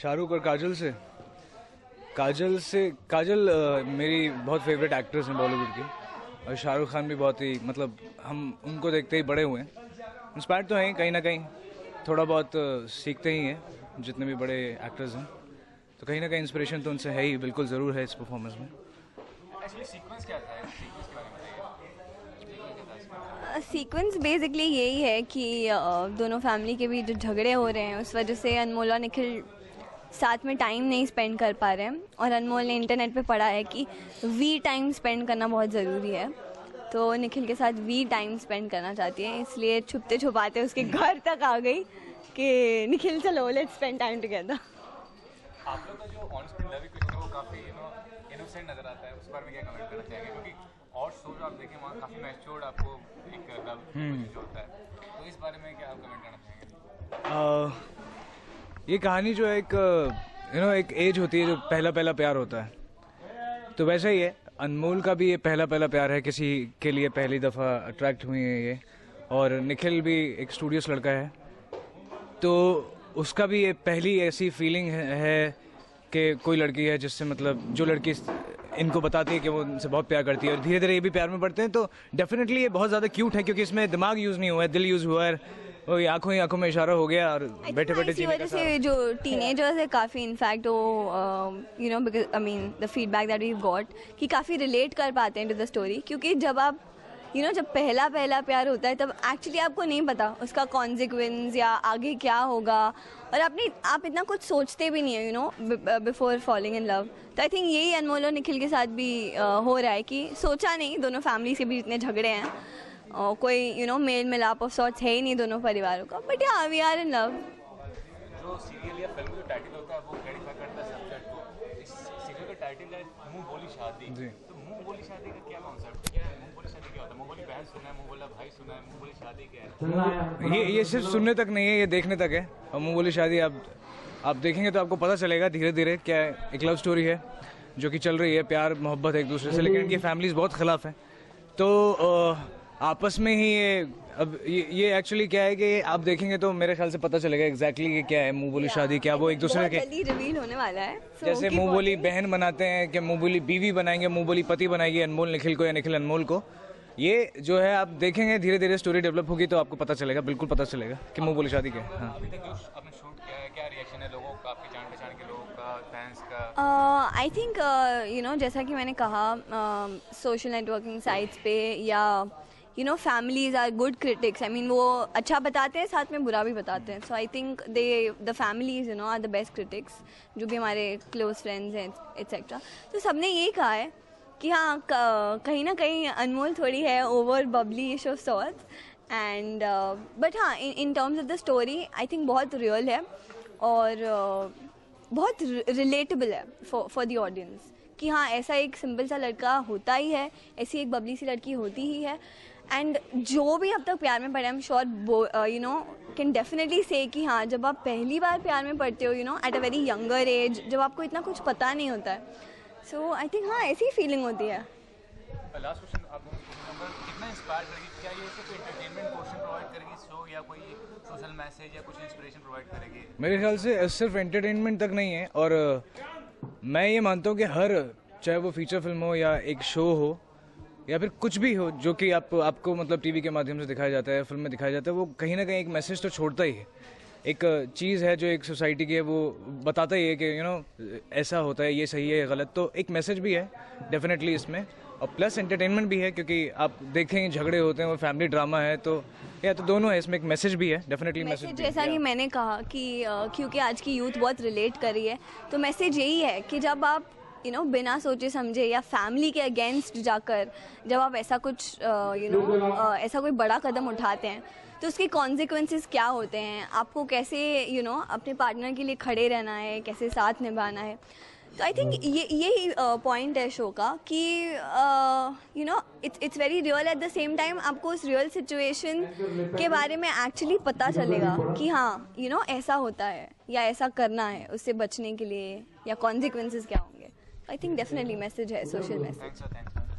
शाहरुख और काजल मेरी बहुत फेवरेट एक्ट्रेस हैं बॉलीवुड की, और शाहरुख खान भी बहुत ही, मतलब हम उनको देखते ही बड़े हुए हैं। इंस्पायर्ड तो हैं कहीं ना कहीं, थोड़ा बहुत सीखते ही हैं जितने भी बड़े एक्टर्स हैं, तो कहीं ना कहीं इंस्पिरेशन तो उनसे है ही, बिल्कुल ज़रूर है इस परफॉर्मेंस में। सीक्वेंस क्या था? सीक्वेंस बेसिकली यही है कि दोनों फैमिली के बीच जो झगड़े हो रहे हैं उस वजह से अनमोल और निखिल साथ में टाइम नहीं स्पेंड कर पा रहे हैं, और अनमोल ने इंटरनेट पे पढ़ा है कि वी टाइम स्पेंड करना बहुत ज़रूरी है, तो निखिल के साथ वी टाइम स्पेंड करना चाहती है, इसलिए छुपते छुपाते उसके घर तक आ गई कि निखिल चलो लेट्स स्पेंड टाइम टुगेदर। आप लोग का जो ऑन स्क्रीन लव इक्वेशन है वो काफ़ी इनोसेंट नज़र आता है, उस बारे में क्या कमेंट करना चाहेंगे? क्योंकि और शो जो आप देखें वहाँ काफ़ी मैच्योर्ड आपको एक लव जो होता है, तो इस बारे में क्या आप कमेंट करना चाहेंगे? ये कहानी जो है एक एक एज होती है जो पहला पहला प्यार होता है, तो वैसा ही है अनमोल का भी ये पहला पहला प्यार है, किसी के लिए पहली दफ़ा अट्रैक्ट हुई है ये, और निखिल भी एक स्टूडियस लड़का है, तो उसका भी ये पहली ऐसी फीलिंग है कि कोई लड़की है जिससे, मतलब जो लड़की इनको बताती है कि वो उनसे बहुत प्यार करती है, और धीरे धीरे ये भी प्यार में पड़ते हैं, तो डेफिनेटली ये बहुत ज़्यादा क्यूट है, क्योंकि इसमें दिमाग यूज़ नहीं हुआ है, दिल यूज़ हुआ है, और आंखों में इशारा हो गया, और बैठे बैठे इसी वजह से जो टीनेजर्स है काफ़ी, इनफैक्ट वो because I mean the feedback that we got कि काफ़ी रिलेट कर पाते हैं टू द स्टोरी, क्योंकि जब आप जब पहला प्यार होता है तब एक्चुअली आपको नहीं पता उसका कॉन्सिक्वेंस या आगे क्या होगा, और आप इतना कुछ सोचते भी नहीं है बिफोर फॉलिंग इन लव। तो आई थिंक यही अनमोल और निखिल के साथ भी हो रहा है कि सोचा नहीं, दोनों फैमिली के बीच इतने झगड़े हैं, और कोई मेल मिलाप ऑफ सॉर्ट्स है ही नहीं दोनों परिवारों का, बट या वी आर इन लव। जो सीरियल या फिल्म जो टाइटल होता है वो क्लैरिफाई करता है सब्जेक्ट को। इस सीरियल का टाइटल है मुंह बोली शादी, तो मुंह बोली शादी का क्या कॉन्सेप्ट, क्या है मुंह बोली शादी, क्या होता है? मुंह बोली बहन सुना है, मुंह बोला भाई सुना है, मुंह बोली शादी क्या है? ये सिर्फ सुनने तक नहीं है, ये देखने तक है, और मुंह बोली शादी आप देखेंगे तो आपको पता चलेगा धीरे धीरे क्या है। एक लव स्टोरी है जो कि चल रही है, प्यार मोहब्बत एक दूसरे से, लेकिन इनकी फैमिलीज बहुत खिलाफ है, तो आपस में ही ये एक्चुअली क्या है कि आप देखेंगे तो मेरे ख्याल से पता चलेगा एग्जैक्टली कि क्या है मुंह बोली शादी, क्या वो एक दूसरे के रिवील होने वाला है। जैसे मुंह बोली बहन बनाते हैं, क्या मुंह बोली बीवी बनाएंगे, मुंह बोली पति बनाएगी अनमोल निखिल को या निखिल अनमोल को, ये जो है आप देखेंगे धीरे धीरे स्टोरी डेवलप होगी तो आपको पता चलेगा, बिल्कुल पता चलेगा कि मुंह बोली शादी क्या है। हाँ। अभी तक जो आपने शूट किया है क्या रिएक्शन है लोगों का, आपके जान पहचान के लोगों का, फैंस का? आई थिंक जैसा कि मैंने कहा सोशल नेटवर्किंग साइट्स पे या families are good critics, I mean वो अच्छा बताते हैं साथ में बुरा भी बताते हैं, so I think the families are the best critics, जो भी हमारे क्लोज फ्रेंड्स हैं एट्सेट्रा, तो सबने यही कहा है कि हाँ कहीं ना कहीं अनमोल थोड़ी है over bubbly of sorts, and but हाँ in terms of the story I think बहुत रियल है और बहुत रिलेटेबल है फॉर द ऑडियंस, कि हाँ ऐसा एक सिंपल सा लड़का होता ही है, ऐसी एक बबली सी लड़की होती ही है, एंड जो भी अब तक प्यार में पड़े, I am sure can definitely से कि हाँ जब आप पहली बार प्यार में पड़ते हो at a very younger age, जब आपको इतना कुछ पता नहीं होता है, सो आई थिंक हाँ ऐसी फीलिंग होती है। लास्ट क्वेश्चन, आप कितना इंस्पायर करेगी, क्या ये सिर्फ एंटरटेनमेंट पोर्शन प्रोवाइड करेगी शो, या कोई सोशल मैसेज या कुछ इंस्पिरेशन प्रोवाइड करेगी? मेरे ख्याल से सिर्फ एंटरटेनमेंट तक नहीं है, और मैं ये मानता हूँ कि हर, चाहे वो फीचर फिल्म हो या एक शो हो या फिर कुछ भी हो जो कि आपको मतलब टीवी के माध्यम से दिखाया जाता है, फिल्म में दिखाया जाता है, वो कहीं ना कहीं एक मैसेज तो छोड़ता ही है, एक चीज़ है जो एक सोसाइटी की है, वो बताता ही है कि ऐसा होता है, ये सही है, ये गलत, तो एक मैसेज भी है डेफिनेटली इसमें, और प्लस एंटरटेनमेंट भी है, क्योंकि आप देखेंगे झगड़े होते हैं, वो फैमिली ड्रामा है, तो या तो दोनों है, इसमें एक मैसेज भी है डेफिनेटली। मैसेज जैसा कि मैंने कहा कि क्योंकि आज की यूथ बहुत रिलेट कर रही है, तो मैसेज यही है कि जब आप बिना सोचे समझे या फैमिली के अगेंस्ट जाकर जब आप ऐसा कुछ ऐसा कोई बड़ा कदम उठाते हैं, तो उसके कॉन्सिक्वेंसेस क्या होते हैं, आपको कैसे अपने पार्टनर के लिए खड़े रहना है, कैसे साथ निभाना है। तो आई थिंक यही पॉइंट है शो का कि it's very real, at the same time आपको उस रियल सिचुएशन के बारे में एक्चुअली पता चलेगा कि हाँ ऐसा होता है या ऐसा करना है उससे बचने के लिए, या कॉन्सिक्वेंसेस क्या होंगे। आई थिंक डेफिनेटली मैसेज है, सोशल मैसेज।